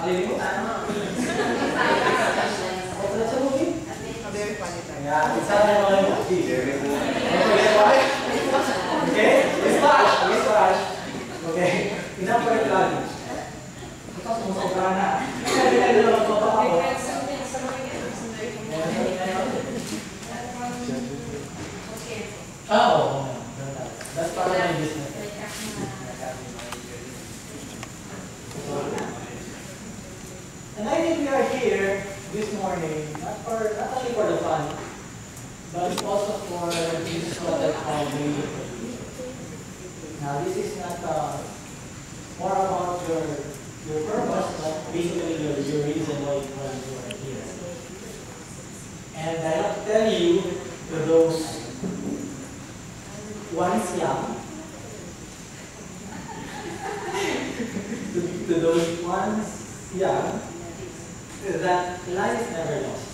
Nakalimutan. What's the movie? Very funny time. Yeah, it's not a movie. Okay? Whiplash. Okay? Enough for the plug. Ito, sumusobra na. Hindi na lang magpapaka ko. Oh, that's part of my business. And I think we are here this morning, not only for the fun, but also for this what I call major purpose. Now this is not more about your purpose, but basically your reason why you are here. And I have to tell you, to those once young, to those once young, that life is never lost.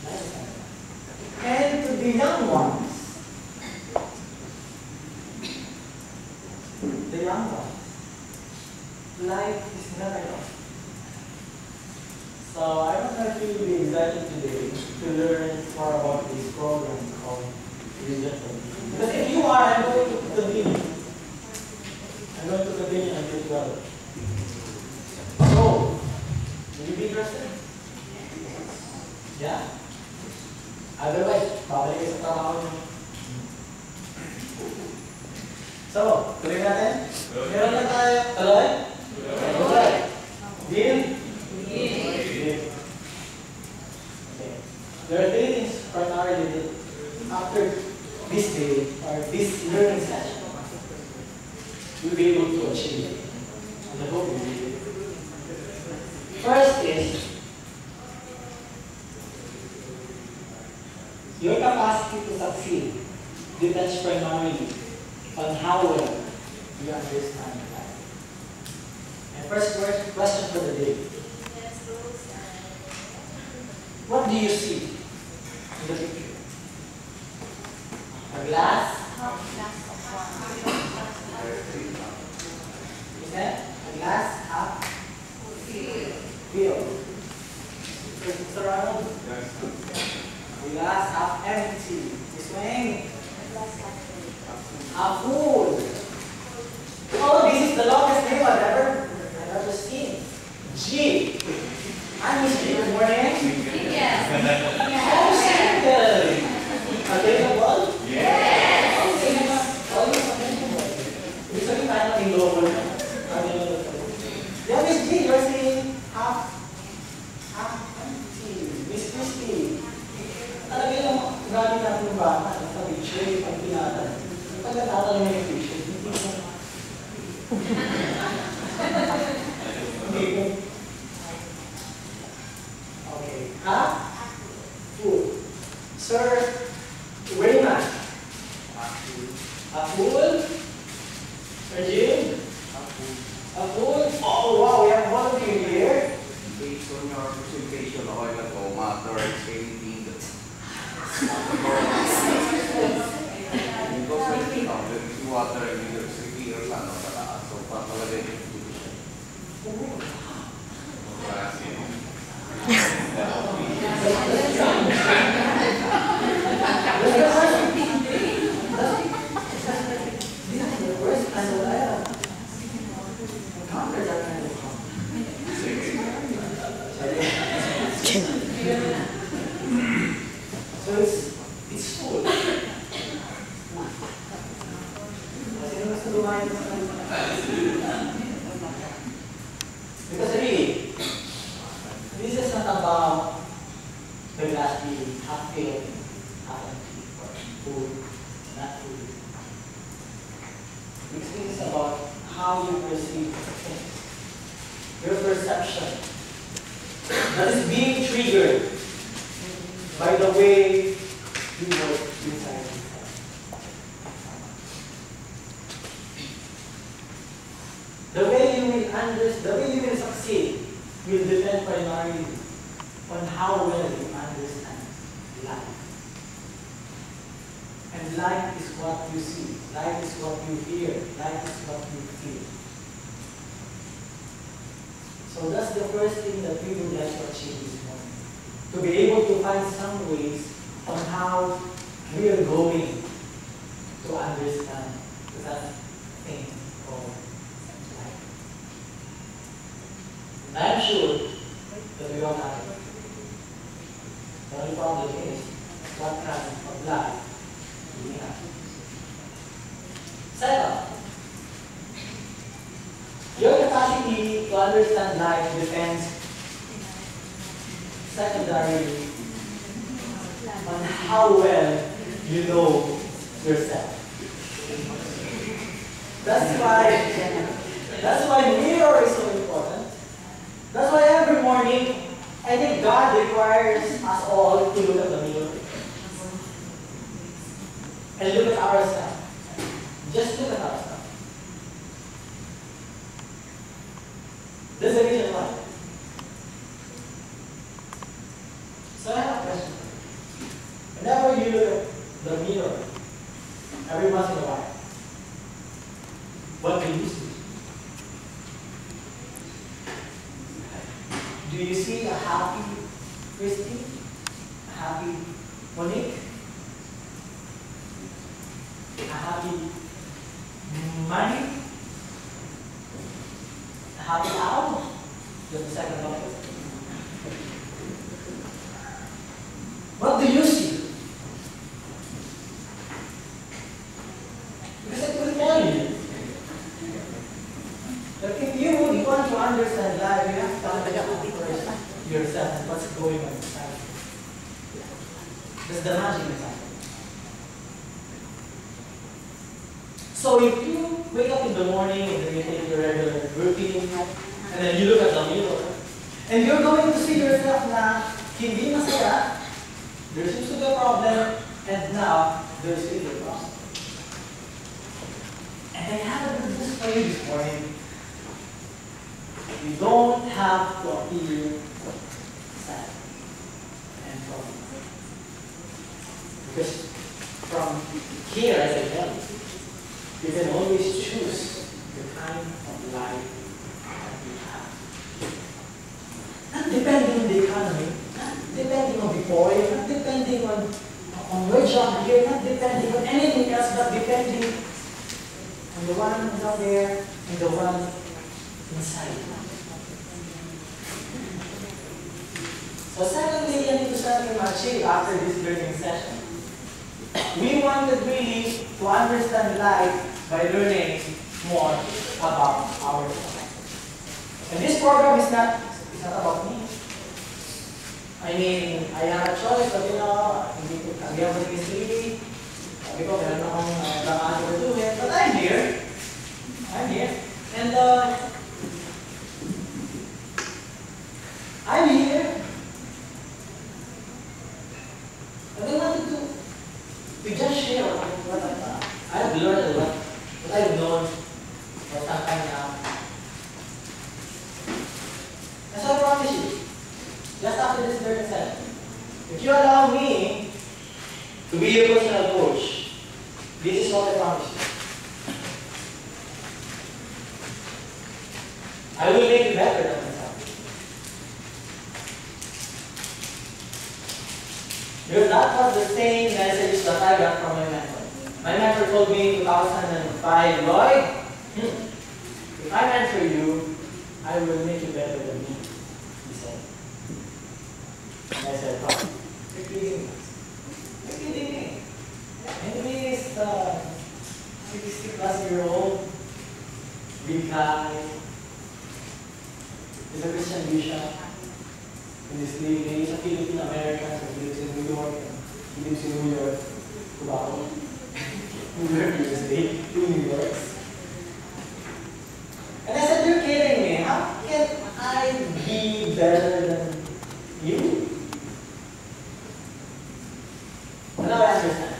Life is never lost. And to the young ones, life is never lost. So I don't know if you will be excited today to learn more about this program called Reason for Living. Because if you are, I'm going to continue. I'm going to continue until 12. So, will you be interested? Yeah? Otherwise, babalik kayo sa trabaho niyo. So, tuloy natin? Meron na tayo. Tuloy? Tuloy. Deal? Deal. Okay. There are three things primarily that after this day, or this learning session, you'll be able to achieve. And I hope you'll be able to. First is, your capacity to succeed depends primarily on how well you understand life. And first question for the day. What do you see in the picture? A glass? Is that a glass half filled? Mr. Ronald? A glass half empty. Miss Wayne? Half full. Oh, this is the longest name I've ever seen. G. I'm Miss G. Good morning. Yes. Oh, simple. Available? Yes. Okay. Oh, yes, available. Gusto niyo tayo ng global na? Available. Yeah, Miss G, you're saying half empty. Miss Christy. Talaga yung grabe natin yung bata. Sa picture, pag pinatan. Pagkatatanong mo yung picture, hindi ko. Hindi ko. Okay. Half full. Sir Raymond. Half full. Sir Jim. Half full. Oh wow, we have one of you here. Based on your presentation, okay na to, matter anything that's because there is water and there is clear lang sa taas. So, papalagay yung division. So it's full. Because really, this is not about the glass being half filled, half empty, or full, not full. This is about how you perceive things, your perception that is being triggered by the way you work inside yourself. The way you will succeed will depend primarily on how well you understand life. And life is what you see, life is what you hear, life is what you feel. So that's the first thing that we would like to achieve this morning. To be able to find some ways on how we are going to understand that thing called life. And I'm sure that we all have it. The only problem is what kind of life do we have? Second, your capacity to understand life depends secondarily on how well you know yourself. That's why mirror is so important. That's why every morning, I think God requires us all to look at the mirror and look at ourselves. Just look at ourselves. There's a reason why. So I have a question. Whenever you look at the mirror, every once in a while, what do you see? Do you see a happy Christy? A happy Monique? A happy Manny? A happy Al? Just a second, doctor. What do you see? Because it will tell you. But if you would want to understand life, you have to understand first yourself and what's going on inside. That's the magic inside. So if you wake up in the morning and then you take your regular routine, and then you look at the mirror, and you're going to see yourself na hindi masaya, there seems to be a problem, and now there's really a problem. And I have a good news for you this morning. You don't have to appear sad and problem. Because from here, as I tell you can always choose the kind of life that you have. Not depending on the economy, not depending on the boy, not depending on where job here, not depending on anything else, but depending on the one who's out there and the one inside. So secondly, I need to start to achieve after this learning session. We wanted really to understand life by learning more about ourselves. And this program is not about me. I mean, I have a choice, but hindi ako nag-isili. Sabi ko, meron akong kailangan to do it. But I'm here. I'm here. And I'm here. And I wanted to just share what I've learned a lot, what I've known for some time now. And so I promise you, just after this learning session, if you allow me to be your personal coach, this is what I promise you. I will make you better than myself. Because that was the same message that I got from my mentor. My mentor told me in 2005, Lloyd, if I mentor you, I will make you better than me, he said. And I said, oh, you're kidding me. You're kidding me. And he is 60-plus-year-old, big guy. He's a Christian bishop. He's a Philippine-American, so he lives in New York. He lives in New York, Cubao. New York, USA, 2 New Yorks. And I said, you're kidding me. How can I be better than you? And now I understand.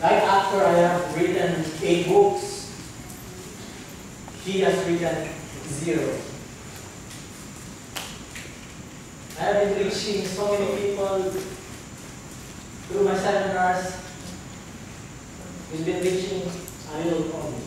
Right after I have written 8 books, he has written 0. I have been reaching so many people through my seminars. He's been reaching a little problem.